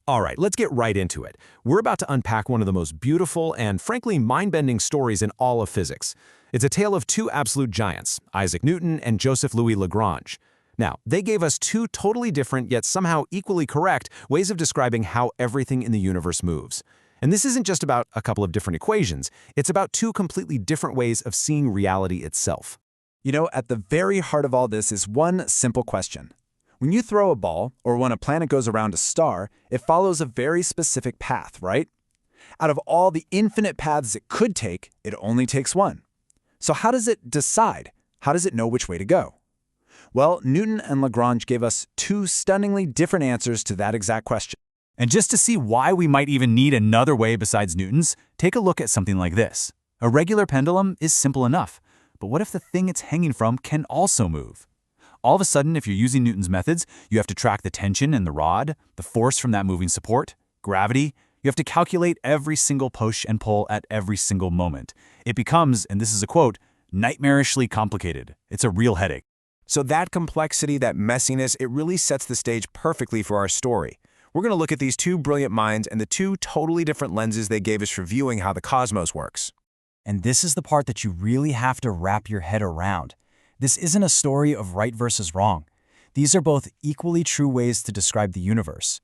All right, let's get right into it. We're about to unpack one of the most beautiful and frankly mind-bending stories in all of physics. It's a tale of two absolute giants, Isaac Newton and Joseph Louis Lagrange. Now, they gave us two totally different yet somehow equally correct ways of describing how everything in the universe moves. And this isn't just about a couple of different equations, it's about two completely different ways of seeing reality itself. You know, at the very heart of all this is one simple question. When you throw a ball, or when a planet goes around a star, it follows a very specific path, right? Out of all the infinite paths it could take, it only takes one. So how does it decide? How does it know which way to go? Well, Newton and Lagrange gave us two stunningly different answers to that exact question. And just to see why we might even need another way besides Newton's, take a look at something like this. A regular pendulum is simple enough, but what if the thing it's hanging from can also move? All of a sudden, if you're using Newton's methods, you have to track the tension in the rod, the force from that moving support, gravity. You have to calculate every single push and pull at every single moment. It becomes, and this is a quote, nightmarishly complicated. It's a real headache. So that complexity, that messiness, it really sets the stage perfectly for our story. We're going to look at these two brilliant minds and the two totally different lenses they gave us for viewing how the cosmos works. And this is the part that you really have to wrap your head around. This isn't a story of right versus wrong. These are both equally true ways to describe the universe.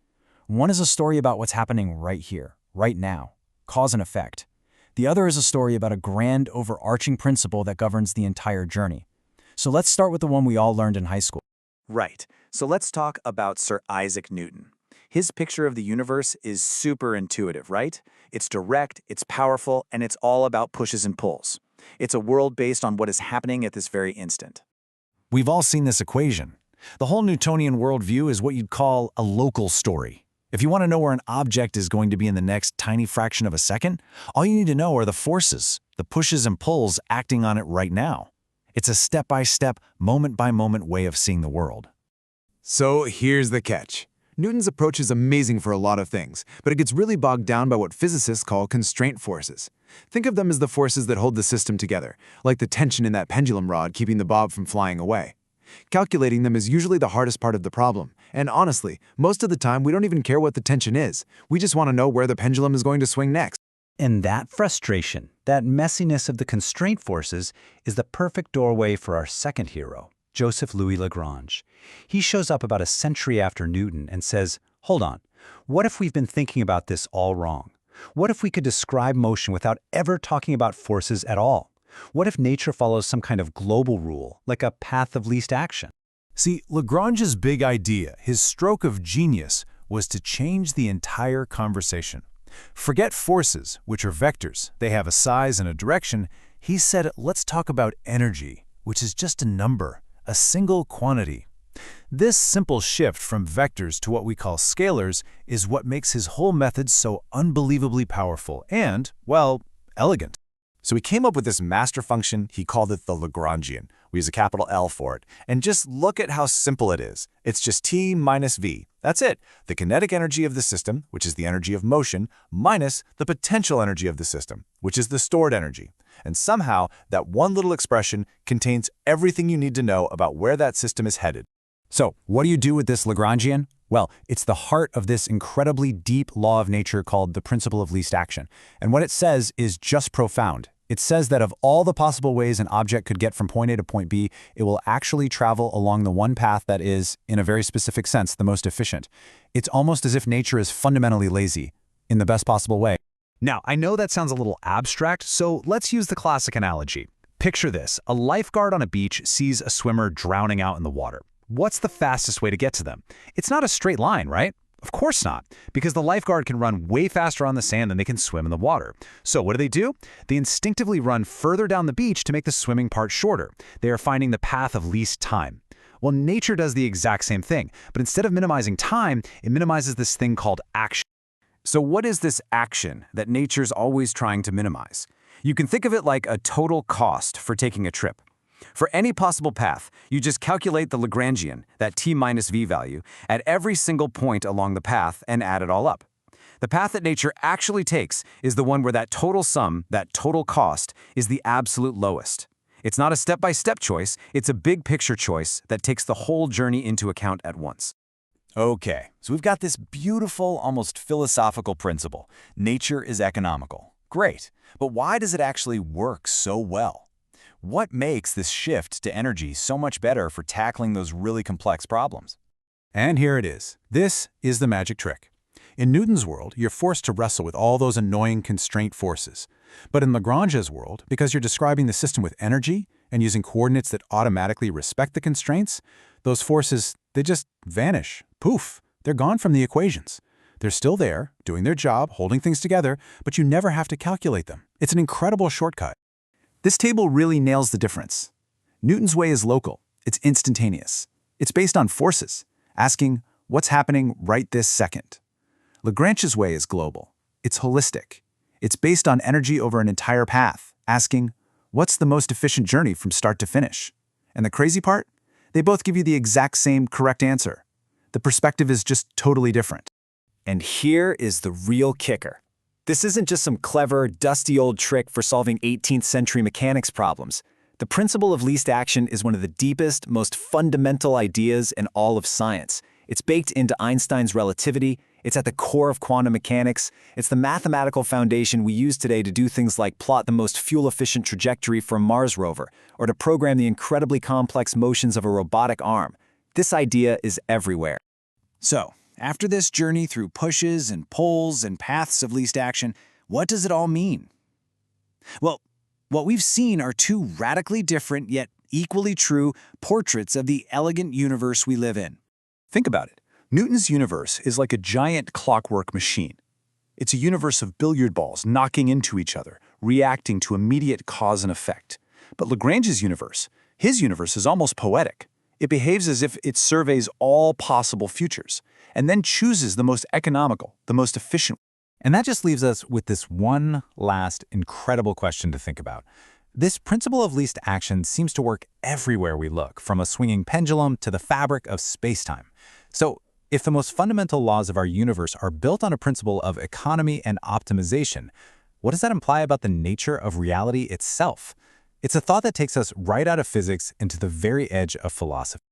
One is a story about what's happening right here, right now, cause and effect. The other is a story about a grand overarching principle that governs the entire journey. So let's start with the one we all learned in high school. Right. So let's talk about Sir Isaac Newton. His picture of the universe is super intuitive, right? It's direct, it's powerful, and it's all about pushes and pulls. It's a world based on what is happening at this very instant. We've all seen this equation. The whole Newtonian worldview is what you'd call a local story. If you want to know where an object is going to be in the next tiny fraction of a second, all you need to know are the forces, the pushes and pulls acting on it right now. It's a step-by-step, moment-by-moment way of seeing the world. So here's the catch. Newton's approach is amazing for a lot of things, but it gets really bogged down by what physicists call constraint forces. Think of them as the forces that hold the system together, like the tension in that pendulum rod keeping the bob from flying away. Calculating them is usually the hardest part of the problem, and honestly, most of the time we don't even care what the tension is. We just want to know where the pendulum is going to swing next. And that frustration, that messiness of the constraint forces, is the perfect doorway for our second hero, Joseph Louis Lagrange. He shows up about a century after Newton and says, hold on, what if we've been thinking about this all wrong? What if we could describe motion without ever talking about forces at all? What if nature follows some kind of global rule, like a path of least action? See, Lagrange's big idea, his stroke of genius, was to change the entire conversation. Forget forces, which are vectors. They have a size and a direction. He said, let's talk about energy, which is just a number, a single quantity. This simple shift from vectors to what we call scalars is what makes his whole method so unbelievably powerful and, well, elegant. So he came up with this master function. He called it the Lagrangian. We use a capital L for it. And just look at how simple it is. It's just T minus V. That's it. The kinetic energy of the system, which is the energy of motion, minus the potential energy of the system, which is the stored energy. And somehow, that one little expression contains everything you need to know about where that system is headed. So, what do you do with this Lagrangian? Well, it's the heart of this incredibly deep law of nature called the principle of least action. And what it says is just profound. It says that of all the possible ways an object could get from point A to point B, it will actually travel along the one path that is, in a very specific sense, the most efficient. It's almost as if nature is fundamentally lazy, in the best possible way. Now, I know that sounds a little abstract, so let's use the classic analogy. Picture this. A lifeguard on a beach sees a swimmer drowning out in the water. What's the fastest way to get to them? It's not a straight line, right? Of course not, because the lifeguard can run way faster on the sand than they can swim in the water. So what do? They instinctively run further down the beach to make the swimming part shorter. They are finding the path of least time. Well, nature does the exact same thing, but instead of minimizing time, it minimizes this thing called action. So what is this action that nature's always trying to minimize? You can think of it like a total cost for taking a trip. For any possible path, you just calculate the Lagrangian, that T minus V value, at every single point along the path and add it all up. The path that nature actually takes is the one where that total sum, that total cost, is the absolute lowest. It's not a step-by-step choice, it's a big picture choice that takes the whole journey into account at once. Okay, so we've got this beautiful, almost philosophical principle. Nature is economical. Great, but why does it actually work so well? What makes this shift to energy so much better for tackling those really complex problems? And here it is. This is the magic trick. In Newton's world, you're forced to wrestle with all those annoying constraint forces. But in Lagrange's world, because you're describing the system with energy and using coordinates that automatically respect the constraints, those forces, they just vanish. Poof! They're gone from the equations. They're still there, doing their job, holding things together, but you never have to calculate them. It's an incredible shortcut. This table really nails the difference. Newton's way is local. It's instantaneous. It's based on forces, asking, what's happening right this second? Lagrange's way is global. It's holistic. It's based on energy over an entire path, asking, what's the most efficient journey from start to finish? And the crazy part? They both give you the exact same correct answer. The perspective is just totally different. And here is the real kicker. This isn't just some clever, dusty old trick for solving 18th century mechanics problems. The principle of least action is one of the deepest, most fundamental ideas in all of science. It's baked into Einstein's relativity. It's at the core of quantum mechanics. It's the mathematical foundation we use today to do things like plot the most fuel-efficient trajectory for a Mars rover, or to program the incredibly complex motions of a robotic arm. This idea is everywhere. So, after this journey through pushes and pulls and paths of least action, what does it all mean? Well, what we've seen are two radically different yet equally true portraits of the elegant universe we live in. Think about it. Newton's universe is like a giant clockwork machine. It's a universe of billiard balls knocking into each other, reacting to immediate cause and effect. But Lagrange's universe, his universe is almost poetic. It behaves as if it surveys all possible futures, and then chooses the most economical, the most efficient. And that just leaves us with this one last incredible question to think about. This principle of least action seems to work everywhere we look, from a swinging pendulum to the fabric of space-time. So, if the most fundamental laws of our universe are built on a principle of economy and optimization, what does that imply about the nature of reality itself? It's a thought that takes us right out of physics into the very edge of philosophy.